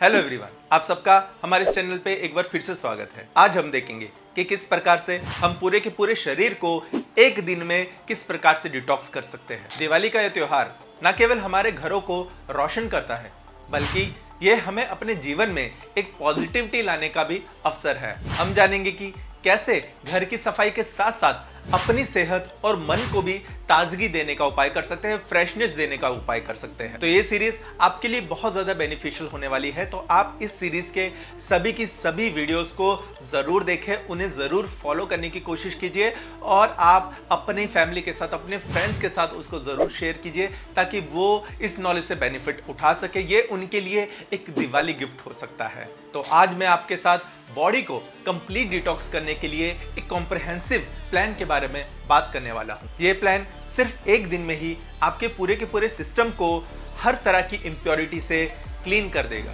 Hello everyone, आप सबका हमारे इस चैनल पे एक बार फिर से स्वागत है। आज हम देखेंगे कि किस प्रकार से हम पूरे के पूरे शरीर को एक दिन में किस प्रकार से डिटॉक्स कर सकते हैं। दिवाली का यह त्योहार न केवल हमारे घरों को रोशन करता है, बल्कि ये हमें अपने जीवन में एक पॉजिटिविटी लाने का भी अवसर है। हम जानेंगे कि कैसे घर की सफाई के साथ साथ अपनी सेहत और मन को भी ताजगी देने का उपाय कर सकते हैं, फ्रेशनेस देने का उपाय कर सकते हैं। तो ये सीरीज आपके लिए बहुत ज्यादा बेनिफिशियल होने वाली है। तो आप इस सीरीज के सभी की सभी वीडियोस को जरूर देखें, उन्हें जरूर फॉलो करने की कोशिश कीजिए और आप अपनी फैमिली के साथ, अपने फ्रेंड्स के साथ उसको जरूर शेयर कीजिए ताकि वो इस नॉलेज से बेनिफिट उठा सके। ये उनके लिए एक दिवाली गिफ्ट हो सकता है। तो आज मैं आपके साथ बॉडी को कंप्लीट डिटॉक्स करने के लिए एक कॉम्प्रिहेंसिव प्लान के बारे में बात करने वाला हूं। ये प्लान सिर्फ एक दिन में ही आपके पूरे के पूरे सिस्टम को हर तरह की इम्प्योरिटी से क्लीन कर देगा।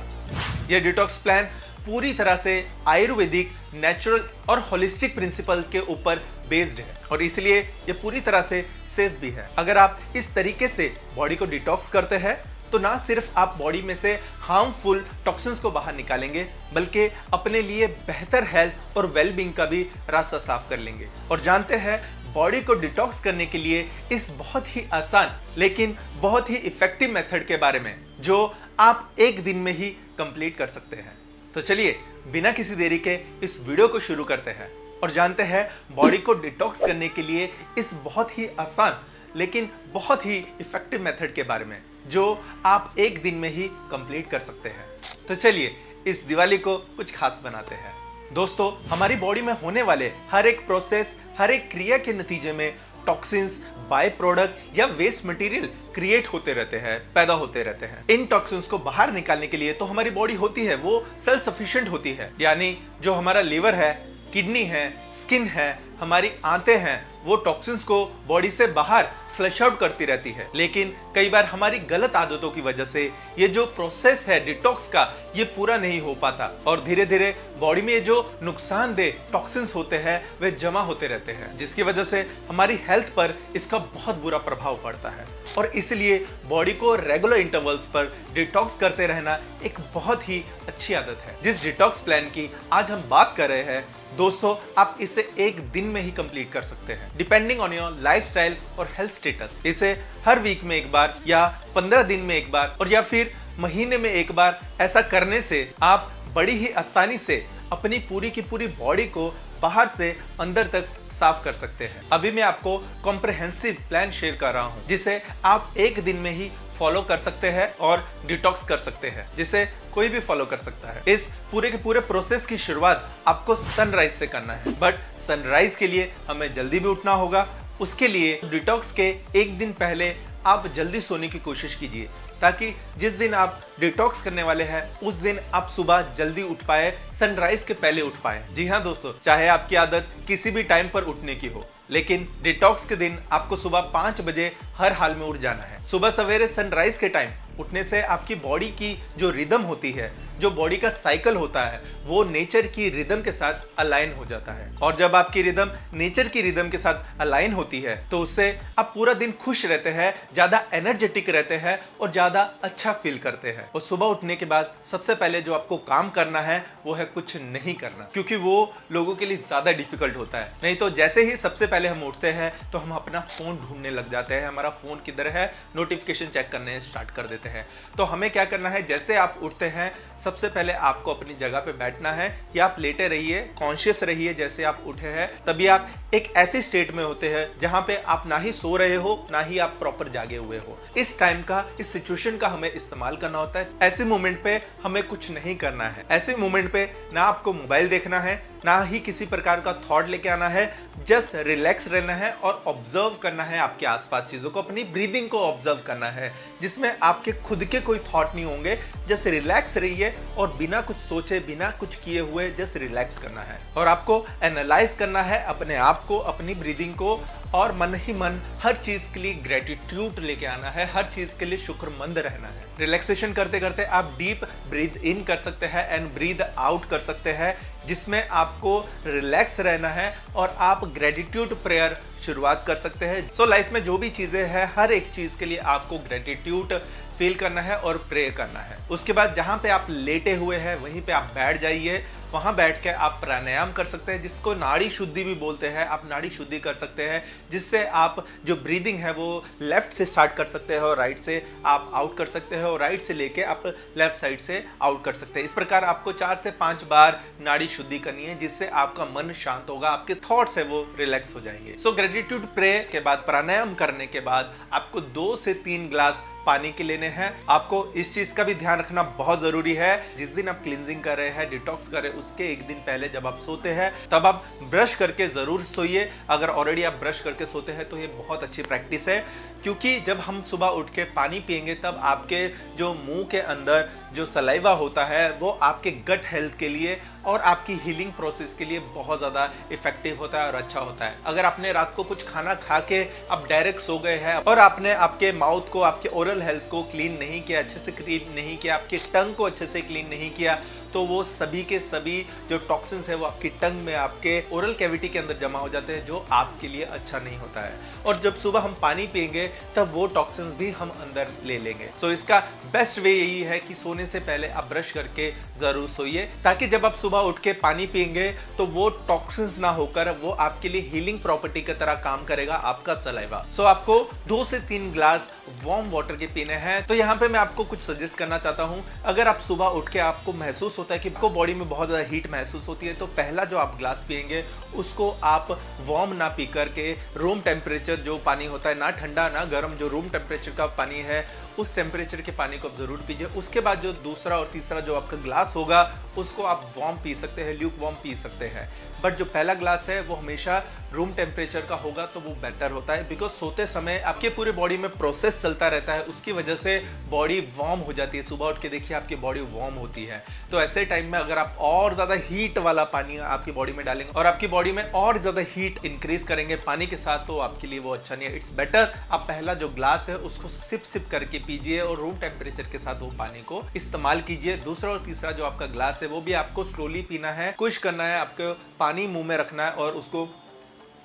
ये डिटॉक्स प्लान पूरी तरह से आयुर्वेदिक, नेचुरल और होलिस्टिक प्रिंसिपल के ऊपर बेस्ड है और इसलिए ये पूरी तरह से सेफ भी है। अगर आप इस तरीके से बॉडी को डिटॉक्स करते हैं तो ना सिर्फ आप बॉडी में से हार्मफुल टॉक्सिन्स को बाहर निकालेंगे, बल्कि अपने लिए बेहतर हेल्थ और वेलबींग का भी रास्ता साफ कर लेंगे। और जानते हैं बॉडी को डिटॉक्स करने के लिए इस बहुत ही आसान लेकिन बहुत ही इफेक्टिव मेथड के बारे में, जो आप एक दिन में ही कंप्लीट कर सकते हैं। तो चलिए बिना किसी देरी के इस वीडियो को शुरू करते हैं और जानते हैं बॉडी को डिटॉक्स करने के लिए इस बहुत ही आसान लेकिन बहुत ही इफेक्टिव मेथड के बारे में, जो आप एक दिन में ही कंप्लीट कर सकते हैं। तो चलिए इस दिवाली को कुछ खास बनाते हैं। दोस्तों, हमारी बॉडी में होने वाले हर एक प्रोसेस, हर एक क्रिया के नतीजे में टॉक्सिन्स, बाय प्रोडक्ट या वेस्ट मटेरियल क्रिएट होते रहते हैं, पैदा होते रहते हैं। इन टॉक्सिन्स को बाहर निकालने के लिए तो हमारी बॉडी होती है वो सेल्फ सफिशिएंट होती है, यानी जो हमारा लीवर है, किडनी है, स्किन है, हमारी आंतें हैं, वो टॉक्सिन्स को बॉडी से बाहर फ्लश आउट करती रहती है। लेकिन कई बार हमारी गलत आदतों की वजह से ये जो प्रोसेस है डिटॉक्स का, ये पूरा नहीं हो पाता और धीरे धीरे बॉडी में ये जो नुकसानदेह टॉक्सिन्स होते हैं वे जमा होते रहते हैं, जिसकी वजह से हमारी हेल्थ पर इसका बहुत बुरा प्रभाव पड़ता है। और इसलिए बॉडी को रेगुलर इंटरवल्स पर डिटॉक्स करते रहना एक बहुत ही अच्छी आदत है। जिस डिटॉक्स प्लान की आज हम बात कर रहे हैं दोस्तों, आप इसे एक दिन में ही कंप्लीट कर सकते हैं, डिपेंडिंग ऑन योर लाइफस्टाइल और हेल्थ स्टेटस। इसे हर वीक में एक बार या 15 दिन में एक बार और या फिर महीने में एक बार ऐसा करने से आप बड़ी ही आसानी से अपनी पूरी की पूरी बॉडी को बाहर से अंदर तक साफ कर सकते हैं। अभी मैं आपको कॉम्प्रिहेंसिव प्लान शेयर कर रहा हूं, जिसे आप एक दिन में ही फॉलो कर सकते हैं और डिटॉक्स कर सकते हैं, जिसे कोई भी फॉलो कर सकता है। इस पूरे के पूरे प्रोसेस की शुरुआत आपको सनराइज से करना है, बट सनराइज के लिए हमें जल्दी भी उठना होगा। उसके लिए डिटॉक्स के एक दिन पहले आप जल्दी सोने की कोशिश कीजिए, ताकि जिस दिन आप डिटॉक्स करने वाले हैं उस दिन आप सुबह जल्दी उठ पाए, सनराइज के पहले उठ पाए। जी हाँ दोस्तों, चाहे आपकी आदत किसी भी टाइम पर उठने की हो, लेकिन डिटॉक्स के दिन आपको सुबह 5 बजे हर हाल में उठ जाना है। सुबह सवेरे सनराइज के टाइम उठने से आपकी बॉडी की जो रिदम होती है, जो बॉडी का साइकिल होता है, वो नेचर की रिदम के साथ अलाइन हो जाता है। और जब आपकी रिदम नेचर की रिदम के साथ अलाइन होती है तो उससे आप पूरा दिन खुश रहते हैं, ज्यादा एनर्जेटिक रहते हैं और ज्यादा अच्छा फील करते हैं। और सुबह उठने के बाद सबसे पहले जो आपको काम करना है वो है कुछ नहीं करना, क्योंकि वो लोगों के लिए ज्यादा डिफिकल्ट होता है। नहीं तो जैसे ही सबसे पहले हम उठते हैं तो हम अपना फोन ढूंढने लग जाते हैं, हमारा फोन किधर है, नोटिफिकेशन चेक करने स्टार्ट कर देते हैं। तो हमें क्या करना है, जैसे आप उठते हैं सबसे पहले आपको अपनी जगह पे बैठना है या आप लेटे रहिए, कॉन्शियस रहिए। जैसे आप उठे हैं तभी आप एक ऐसी स्टेट में होते हैं जहां पे आप ना ही सो रहे हो ना ही आप प्रॉपर जागे हुए हो। इस टाइम का, इस सिचुएशन का हमें इस्तेमाल करना होता है। ऐसे मोमेंट पे हमें कुछ नहीं करना है। ऐसे मोमेंट पे ना आपको मोबाइल देखना है, ना ही किसी प्रकार का थॉट लेके आना है। जस्ट रिलैक्स रहना है और ऑब्जर्व करना है आपके आसपास चीजों को, अपनी ब्रीदिंग को ऑब्जर्व करना है, जिसमें आपके खुद के कोई थॉट नहीं होंगे। जस्ट रिलैक्स रहिए और बिना कुछ सोचे, बिना कुछ किए हुए जस्ट रिलैक्स करना है। और आपको एनालाइज करना है अपने आप को, अपनी ब्रीदिंग को, और मन ही मन हर चीज के लिए ग्रेटिट्यूड लेके आना है, हर चीज के लिए शुक्रमंद रहना है। रिलैक्सेशन करते करते आप डीप ब्रीथ इन कर सकते हैं एंड ब्रीथ आउट कर सकते हैं, जिसमें आपको रिलैक्स रहना है और आप ग्रेटिट्यूड प्रेयर शुरुआत कर सकते हैं। सो लाइफ में जो भी चीजें हैं, हर एक चीज के लिए आपको ग्रेटिट्यूड फील करना है और प्रे करना है। उसके बाद जहां पे आप लेटे हुए हैं वहीं पे आप बैठ जाइए। वहां बैठ के आप प्राणायाम कर सकते हैं, जिसको नाड़ी शुद्धि भी बोलते हैं। आप नाड़ी शुद्धि कर सकते हैं, जिससे आप जो ब्रीदिंग है वो लेफ्ट से स्टार्ट कर सकते हैं और राइट से आप आउट कर सकते हैं, और राइट से लेके आप लेफ्ट साइड से आउट कर सकते हैं। इस प्रकार आपको 4 से 5 बार नाड़ी शुद्धि करनी है, जिससे आपका मन शांत होगा, आपके थॉट्स है वो रिलैक्स हो जाएंगे। सो ग्रेटिट्यूड प्रे के बाद, प्राणायाम करने के बाद आपको 2 से 3 ग्लास पानी के लेने हैं। आपको इस चीज का भी ध्यान रखना बहुत जरूरी है, जिस दिन आप क्लींजिंग कर रहे हैं, डिटॉक्स कर रहे हैं, उसके एक दिन पहले जब आप सोते हैं तब आप ब्रश करके जरूर सोइए। अगर ऑलरेडी आप ब्रश करके सोते हैं तो ये बहुत अच्छी प्रैक्टिस है, क्योंकि जब हम सुबह उठ के पानी पिएंगे तब आपके जो मुंह के अंदर जो सलाइवा होता है वो आपके गट हेल्थ के लिए और आपकी हीलिंग प्रोसेस के लिए बहुत ज़्यादा इफेक्टिव होता है और अच्छा होता है। अगर आपने रात को कुछ खाना खा के आप डायरेक्ट सो गए हैं और आपने आपके माउथ को, आपके ओरल हेल्थ को क्लीन नहीं किया, अच्छे से क्लीन नहीं किया, आपके टंग को अच्छे से क्लीन नहीं किया, तो वो सभी के सभी जो टॉक्सिन्स है वो आपकी टंग में, आपके ओरल कैविटी के अंदर जमा हो जाते हैं, जो आपके लिए अच्छा नहीं होता है। और जब सुबह हम पानी पिएंगे तब वो टॉक्सिन्स भी हम अंदर ले लेंगे। सो इसका बेस्ट वे यही है कि सोने से पहले आप ब्रश करके जरूर सोइए, ताकि जब आप सुबह उठ के पानी पिएंगे तो वो टॉक्सिन्स ना होकर वो आपके लिए हीलिंग प्रॉपर्टी की तरह काम करेगा, आपका सलाइवा। सो आपको 2 से 3 ग्लास वार्म वाटर के पीने हैं। तो यहाँ पे मैं आपको कुछ सजेस्ट करना चाहता हूँ। अगर आप सुबह उठ के आपको महसूस होता है कि आपको बॉडी में बहुत ज्यादा हीट महसूस होती है, तो पहला जो आप ग्लास पिएंगे उसको आप वार्म ना पी करके रूम टेम्परेचर जो पानी होता है, ना ठंडा ना गर्म, जो रूम टेम्परेचर का पानी है उस टेम्परेचर के पानी को आप जरूर पीजिए। उसके बाद जो दूसरा और तीसरा जो आपका ग्लास होगा उसको आप वार्म पी सकते हैं, ल्यूक वार्म पी सकते हैं। बट जो पहला ग्लास है वो हमेशा रूम टेम्परेचर का होगा तो वो बेटर होता है, बिकॉज सोते समय आपके पूरे बॉडी में प्रोसेस चलता रहता है, उसकी वजह से बॉडी वार्म हो जाती है। सुबह उठ के देखिए आपकी बॉडी वार्म होती है। तो ऐसे टाइम में अगर आप और ज्यादा हीट वाला पानी आपकी बॉडी में डालेंगे और आपकी बॉडी में और ज्यादा हीट इंक्रीज करेंगे पानी के साथ, तो आपके लिए वो अच्छा नहीं है। इट्स बेटर आप पहला जो ग्लास है उसको सिप सिप करके पीजिए और रूम टेम्परेचर के साथ वो पानी को इस्तेमाल कीजिए। दूसरा और तीसरा जो आपका ग्लास है वो भी आपको स्लोली पीना है, कुछ करना है, आपको पानी मुंह में रखना है और उसको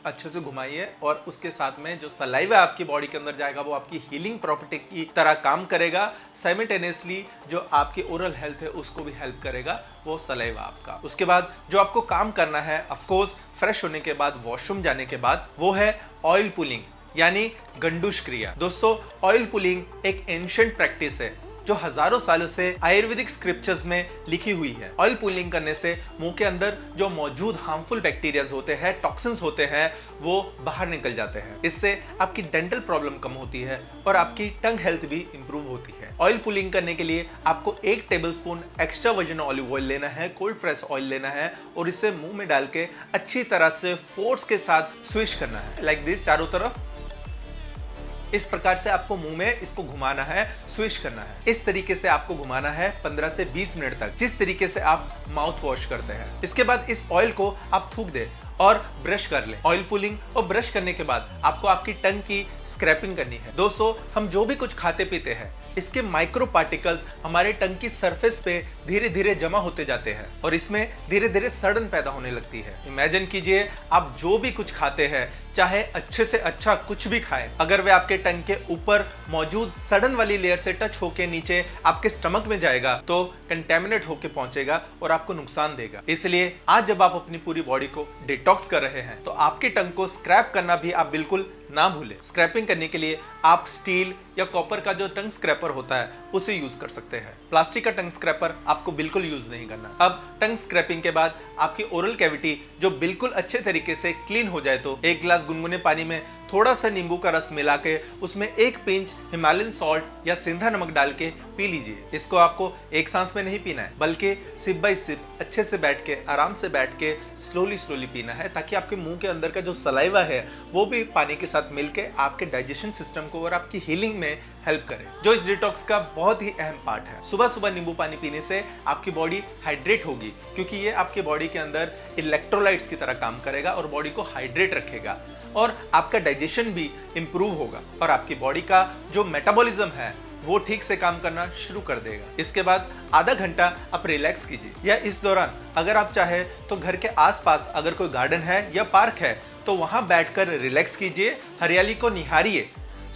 अच्छे से घुमाइए, और उसके साथ में जो सलाइवा आपकी बॉडी के अंदर जाएगा वो आपकी हीलिंग प्रॉपर्टी की तरह काम करेगा। साइमल्टेनियसली जो आपकी ओरल हेल्थ है उसको भी हेल्प करेगा वो सलाइवा आपका। उसके बाद जो आपको काम करना है, ऑफ कोर्स फ्रेश होने के बाद, वॉशरूम जाने के बाद, वो है ऑयल पुलिंग यानी गंडूश क्रिया। दोस्तों, ऑयल पुलिंग एक एंशिएंट प्रैक्टिस है जो हजारों सालों से आयुर्वेदिक स्क्रिप्चर्स में लिखी हुई है। ऑयल पुलिंग करने से मुंह के अंदर जो मौजूद हार्मफुल बैक्टीरियाज होते हैं, टॉक्सिन्स होते हैं, वो बाहर निकल जाते हैं। इससे आपकी डेंटल प्रॉब्लम कम होती है और आपकी टंग हेल्थ भी इंप्रूव होती है। ऑयल पुलिंग करने के लिए आपको 1 tablespoon extra virgin olive oil लेना है, कोल्ड प्रेस ऑयल लेना है, और इसे मुंह में डाल के अच्छी तरह से फोर्स के साथ स्विश करना है, लाइक दिस, चारों तरफ। इस प्रकार से आपको मुंह में इसको घुमाना है, स्विश करना है। इस तरीके से आपको घुमाना है 15 से 20 मिनट तक, जिस तरीके से आप माउथ वॉश करते हैं। इसके बाद इस ऑयल को आप थूक दें और ब्रश कर लें। ऑयल पुलिंग और ब्रश करने के बाद आपको आपकी टंग की स्क्रैपिंग करनी है। दोस्तों, हम जो भी कुछ खाते पीते हैं इसके माइक्रो पार्टिकल्स हमारे टंग की सरफेस पे धीरे धीरे जमा होते जाते हैं और इसमें धीरे धीरे सड़न पैदा होने लगती है। इमेजिन कीजिए आप जो भी कुछ खाते हैं, चाहे अच्छे से अच्छा कुछ भी खाएं, अगर वे आपके टंग के ऊपर मौजूद सड़न वाली लेयर से टच होके नीचे आपके स्टमक में जाएगा तो कंटेमिनेट होके पहुंचेगा और आपको नुकसान देगा। इसलिए आज जब आप अपनी पूरी बॉडी को डिटॉक्स कर रहे हैं तो आपके टंग को स्क्रैप करना भी आप बिल्कुल ना भूलें। स्क्रैपिंग करने के लिए आप स्टील या कॉपर का जो टंग स्क्रैपर होता है उसे यूज कर सकते हैं। प्लास्टिक का टंग स्क्रैपर आपको बिल्कुल यूज नहीं करना। अब टंग स्क्रैपिंग के बाद आपकी ओरल कैविटी जो बिल्कुल अच्छे तरीके से क्लीन हो जाए तो 1 गिलास गुनगुने पानी में थोड़ा सा नींबू का रस मिला के उसमें 1 पिंच हिमालयन सॉल्ट या सेंधा नमक डाल के पी लीजिए। इसको आपको एक सांस में नहीं पीना है, बल्कि सिप बाय सिप अच्छे से बैठ के, आराम से बैठ के स्लोली पीना है, ताकि आपके मुंह के अंदर का जो सलाइवा है वो भी पानी के साथ मिलके आपके डाइजेशन सिस्टम को और आपकी हीलिंग में हेल्प करे, जो इस डिटॉक्स का बहुत ही अहम पार्ट है। सुबह सुबह नींबू पानी पीने से आपकी बॉडी हाइड्रेट होगी, क्योंकि ये आपके बॉडी के अंदर इलेक्ट्रोलाइट्स की तरह काम करेगा और बॉडी को हाइड्रेट रखेगा, और आपका डाइजेशन भी इंप्रूव होगा और आपकी बॉडी का जो मेटाबॉलिज्म है वो ठीक से काम करना शुरू कर देगा। इसके बाद आधा घंटा आप रिलैक्स कीजिए, या इस दौरान अगर आप चाहे तो घर के आसपास अगर कोई गार्डन है या पार्क है तो वहां बैठकर रिलैक्स कीजिए, हरियाली को निहारिए।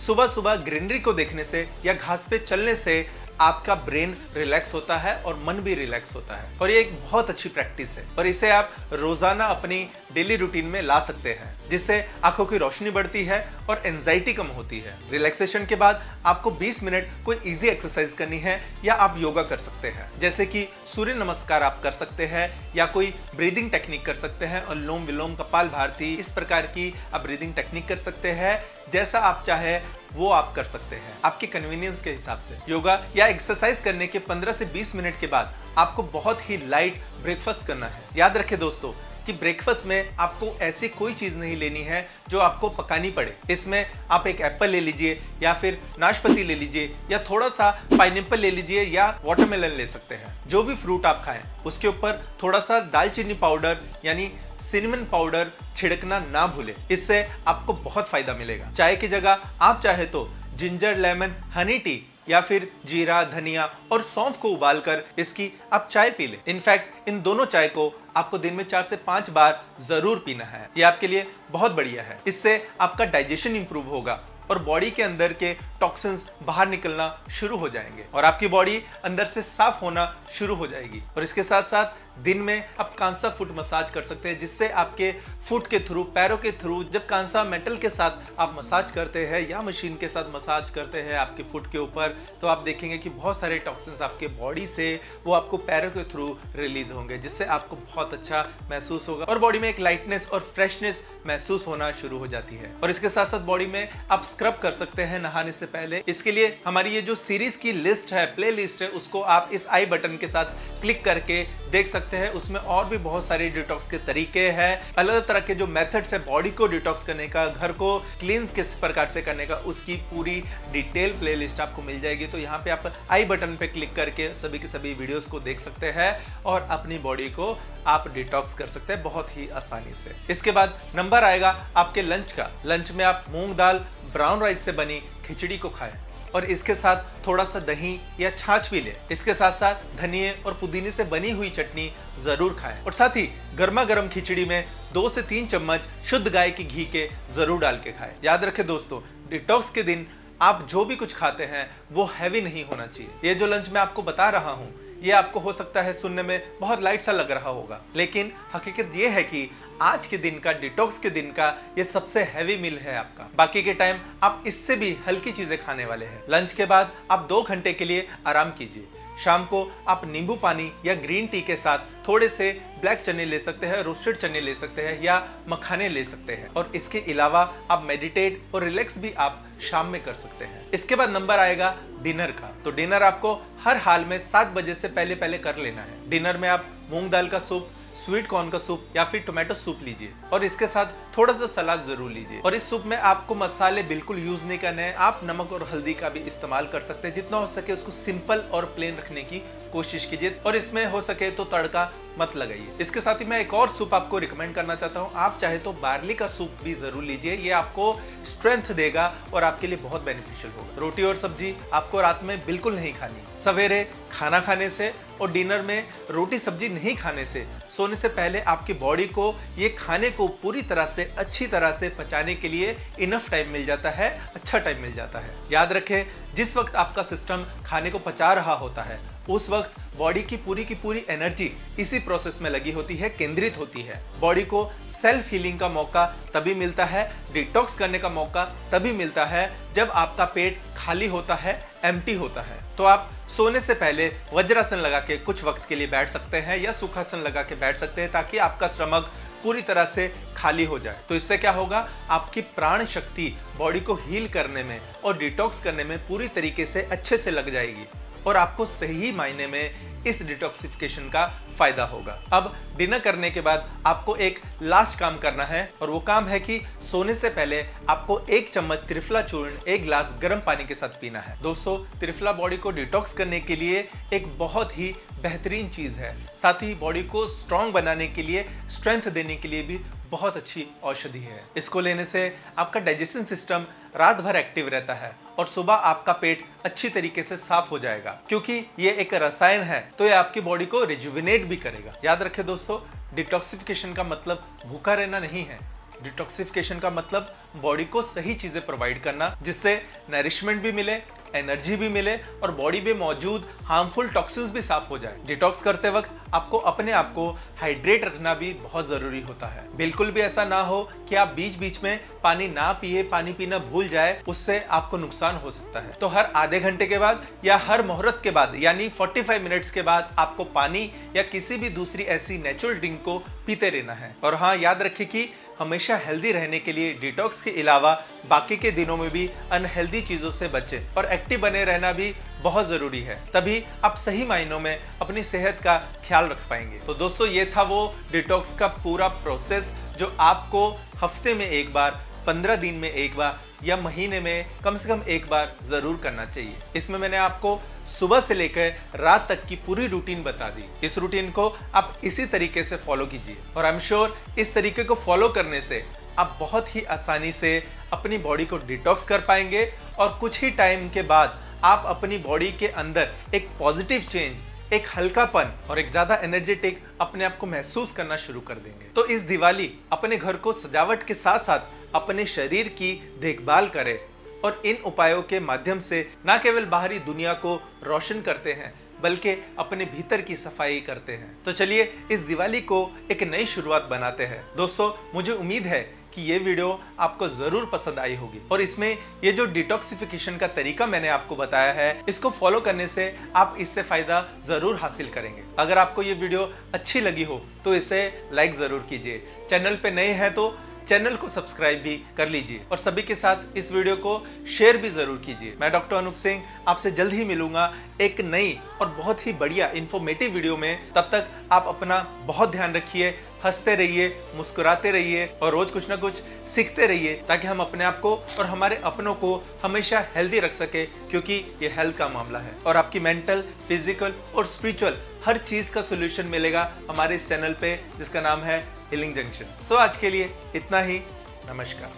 सुबह सुबह ग्रीनरी को देखने से या घास पे चलने से आपका ब्रेन रिलैक्स होता है और मन भी रिलैक्स होता है, और ये एक बहुत अच्छी प्रैक्टिस है और इसे आप रोजाना अपनी डेली रूटीन में ला सकते हैं, जिससे आंखों की रोशनी बढ़ती है और एंजाइटी कम होती है। रिलैक्सेशन के बाद आपको 20 मिनट कोई इजी एक्सरसाइज करनी है या आप योगा कर सकते हैं, जैसे कि सूर्य नमस्कार आप कर सकते हैं या कोई ब्रीदिंग टेक्निक कर सकते हैं, अनुलोम विलोम कपालभाति, इस प्रकार की आप ब्रीदिंग टेक्निक कर सकते हैं। जैसा आप चाहे वो आप कर सकते हैं आपके कन्वीनियंस के हिसाब से। योगा या एक्सरसाइज करने के 15 से 20 मिनट के बाद आपको बहुत ही लाइट ब्रेकफास्ट करना है। याद रखें दोस्तों कि ब्रेकफास्ट में आपको ऐसी कोई चीज नहीं लेनी है जो आपको पकानी पड़े। इसमें आप एक एप्पल ले लीजिए या फिर नाशपाती ले लीजिए या थोड़ा सा पाइनएप्पल ले लीजिए या वाटरमेलन ले सकते हैं। जो भी फ्रूट आप खाएं उसके ऊपर थोड़ा सा दालचीनी पाउडर यानी सिनेमन पाउडर छिड़कना ना भूले, इससे आपको बहुत फायदा मिलेगा। चाय की जगह आप चाहे तो जिंजर लेमन हनी टी या फिर जीरा धनिया और सौंफ को उबालकर इसकी आप चाय पी लें। इनफैक्ट इन दोनों चाय को आपको दिन में 4 से 5 बार जरूर पीना है, ये आपके लिए बहुत बढ़िया है। इससे आपका डाइजेशन इंप्रूव होगा और बॉडी के अंदर के टॉक्सिन्स बाहर निकलना शुरू हो जाएंगे और आपकी बॉडी अंदर से साफ होना शुरू हो जाएगी। और इसके साथ साथ दिन में आप कांसा फुट मसाज कर सकते हैं, जिससे आपके फुट के थ्रू, पैरों के थ्रू, जब कांसा मेटल के साथ आप मसाज करते हैं या मशीन के साथ मसाज करते हैं आपके फुट के ऊपर, तो आप देखेंगे कि बहुत सारे टॉक्सिन्स आपके बॉडी से वो आपको पैरों के थ्रू रिलीज होंगे, जिससे आपको बहुत अच्छा महसूस होगा और बॉडी में एक लाइटनेस और फ्रेशनेस महसूस होना शुरू हो जाती है। और इसके साथ साथ बॉडी में आप स्क्रब कर सकते हैं नहाने से पहले। इसके लिए हमारी ये जो सीरीज की लिस्ट है, प्ले लिस्ट है, उसको आप इस आई बटन के साथ क्लिक करके देख सकते हैं। उसमें और भी बहुत सारे डिटॉक्स के तरीके हैं, अलग अलग तरह के जो मेथड्स है बॉडी को डिटॉक्स करने का, घर को क्लींस किस प्रकार से करने का, उसकी पूरी डिटेल प्लेलिस्ट आपको मिल जाएगी। तो यहाँ पे आप आई बटन पे क्लिक करके सभी के सभी वीडियोस को देख सकते हैं और अपनी बॉडी को आप डिटॉक्स कर सकते हैं बहुत ही आसानी से। इसके बाद नंबर आएगा आपके लंच का। लंच में आप मूंग दाल ब्राउन राइस से बनी खिचड़ी को खाएं और इसके साथ थोड़ा सा दही या छाछ भी लें। इसके साथ साथ धनिए और पुदीने से बनी हुई चटनी जरूर खाएं और साथ ही गर्मा गर्म खिचड़ी में 2 से 3 चम्मच शुद्ध गाय की घी के जरूर डाल के खाएं। याद रखें दोस्तों, डिटॉक्स के दिन आप जो भी कुछ खाते हैं वो हैवी नहीं होना चाहिए। ये जो लंच मैं आपको बता रहा हूँ ये आपको हो सकता है सुनने में बहुत लाइट सा लग रहा होगा, लेकिन हकीकत ये है कि आज के दिन का, डिटॉक्स के दिन का ये सबसे हैवी मील है आपका। बाकी के टाइम आप इससे भी हल्की चीजें खाने वाले हैं। लंच के बाद आप 2 घंटे के लिए आराम कीजिए। शाम को आप नींबू पानी या ग्रीन टी के साथ थोड़े से ब्लैक चने ले सकते हैं, रोस्टेड चने ले सकते हैं या मखाने ले सकते हैं। और इसके अलावा आप मेडिटेट और रिलैक्स भी आप शाम में कर सकते हैं। इसके बाद नंबर आएगा डिनर का। तो डिनर आपको हर हाल में 7 बजे से पहले पहले कर लेना है। डिनर में आप मूंग दाल का सूप, स्वीट कॉर्न का सूप या फिर टोमेटो सूप लीजिए और इसके साथ थोड़ा सा सलाद जरूर लीजिए। और इस सूप में आपको मसाले बिल्कुल यूज नहीं करने हैं, आप नमक और हल्दी का भी इस्तेमाल कर सकते हैं। जितना हो सके उसको सिंपल और प्लेन रखने की कोशिश कीजिए और इसमें हो सके तो तड़का मत लगाइए। इसके साथ ही मैं एक और सूप आपको रिकमेंड करना चाहता हूँ। आप चाहे तो बार्ली का सूप भी जरूर लीजिए, ये आपको स्ट्रेंथ देगा और आपके लिए बहुत बेनिफिशियल होगा। रोटी और सब्जी आपको रात में बिल्कुल नहीं खानी। सवेरे खाना खाने से और डिनर में रोटी सब्जी नहीं खाने से सोने से पहले आपकी बॉडी को ये खाने को पूरी तरह से अच्छी तरह से पचाने के लिए इनफ टाइम मिल जाता है, अच्छा टाइम मिल जाता है। याद रखें, जिस वक्त आपका सिस्टम खाने को पचा रहा होता है उस वक्त बॉडी की पूरी एनर्जी इसी प्रोसेस में लगी होती है, केंद्रित होती है। बॉडी को सेल्फ हीलिंग का मौका तभी मिलता है, डिटॉक्स करने का मौका तभी मिलता है जब आपका पेट खाली होता है, एम्प्टी होता है। तो आप सोने से पहले वज्रासन लगा के कुछ वक्त के लिए बैठ सकते हैं या सुखासन लगा के बैठ सकते हैं ताकि आपका स्टमक पूरी तरह से खाली हो जाए। तो इससे क्या होगा, आपकी प्राण शक्ति बॉडी को हील करने में और डिटॉक्स करने में पूरी तरीके से अच्छे से लग जाएगी और आपको सही मायने में इस डिटॉक्सिफिकेशन का फायदा होगा। अब डिनर करने के बाद आपको एक लास्ट काम करना है और वो काम है कि सोने से पहले आपको 1 चम्मच त्रिफला चूर्ण 1 गिलास गर्म पानी के साथ पीना है। दोस्तों, त्रिफला बॉडी को डिटॉक्स करने के लिए एक बहुत ही बेहतरीन चीज है, साथ ही बॉडी को स्ट्रॉन्ग बनाने के लिए, स्ट्रेंथ देने के लिए भी बहुत अच्छी औषधि है। इसको लेने से आपका डाइजेशन सिस्टम रात भर एक्टिव रहता है और सुबह आपका पेट अच्छी तरीके से साफ हो जाएगा, क्योंकि ये एक रसायन है तो ये आपकी बॉडी को रिजुविनेट भी करेगा। याद रखें दोस्तों, डिटॉक्सिफिकेशन का मतलब भूखा रहना नहीं है। डिटॉक्सिफिकेशन का मतलब बॉडी को सही चीजें प्रोवाइड करना, जिससे नरिशमेंट भी मिले, एनर्जी भी मिले और बॉडी में मौजूद हार्मफुल टॉक्सिन्स भी साफ हो जाए। डिटॉक्स करते वक्त आपको अपने आप को हाइड्रेट रखना भी बहुत जरूरी होता है। बिल्कुल भी ऐसा ना हो कि आप बीच बीच में पानी ना पिए, पानी पीना भूल जाए, उससे आपको नुकसान हो सकता है। तो हर आधे घंटे के बाद या हर मुहूर्त के बाद यानी 45 मिनट्स के बाद आपको पानी या किसी भी दूसरी ऐसी नेचुरल ड्रिंक को पीते रहना है। और हाँ, याद रखिए कि हमेशा हेल्दी रहने के लिए डिटॉक्स के अलावा बाकी के दिनों में भी अनहेल्दी चीजों से बचें और एक्टिव बने रहना भी बहुत जरूरी है। तभी आप सही मायनों में अपनी सेहत का ख्याल रख पाएंगे। तो दोस्तों, ये था वो डिटॉक्स का पूरा प्रोसेस जो आपको हफ्ते में एक बार, 15 दिन में एक बार या महीने में कम से कम एक बार जरूर करना चाहिए। इसमें मैंने आपको सुबह से लेकर रात तक की पूरी रूटीन बता दी। इस रूटीन को आप इसी तरीके से फॉलो कीजिए और आई एम श्योर इस तरीके को फॉलो करने से आप बहुत ही आसानी से अपनी बॉडी को डिटॉक्स कर पाएंगे और कुछ ही टाइम के बाद आप अपनी बॉडी के अंदर एक पॉजिटिव चेंज, एक हल्कापन और एक ज्यादा एनर्जेटिक अपने आप को महसूस करना शुरू कर देंगे। तो इस दिवाली अपने घर को सजावट के साथ साथ अपने शरीर की देखभाल करें और इन उपायों के माध्यम से न केवल बाहरी दुनिया को रोशन करते हैं बल्कि अपने भीतर की सफाई करते हैं। तो चलिए इस दिवाली को एक नई शुरुआत बनाते हैं। दोस्तों, मुझे उम्मीद है कि ये वीडियो आपको जरूर पसंद आई होगी और इसमें ये जो डिटॉक्सिफिकेशन का तरीका मैंने आपको बताया है, इसको फॉलो करने से आप इससे फायदा जरूर हासिल करेंगे। अगर आपको ये वीडियो अच्छी लगी हो तो इसे लाइक जरूर कीजिए। चैनल पे नए हैं तो चैनल को सब्सक्राइब भी कर लीजिए और सभी के साथ इस वीडियो को शेयर भी जरूर कीजिए। मैं डॉक्टर अनूप सिंह आपसे जल्द ही मिलूंगा एक नई और बहुत ही बढ़िया इंफॉर्मेटिव वीडियो में। तब तक आप अपना बहुत ध्यान रखिए, हंसते रहिए, मुस्कुराते रहिए और रोज कुछ ना कुछ सीखते रहिए ताकि हम अपने आप को और हमारे अपनों को हमेशा हेल्दी रख सके, क्योंकि ये हेल्थ का मामला है और आपकी मेंटल, फिजिकल और स्पिरिचुअल हर चीज का सोल्यूशन मिलेगा हमारे इस चैनल पे जिसका नाम है हीलिंग जंक्शन। सो आज के लिए इतना ही। नमस्कार।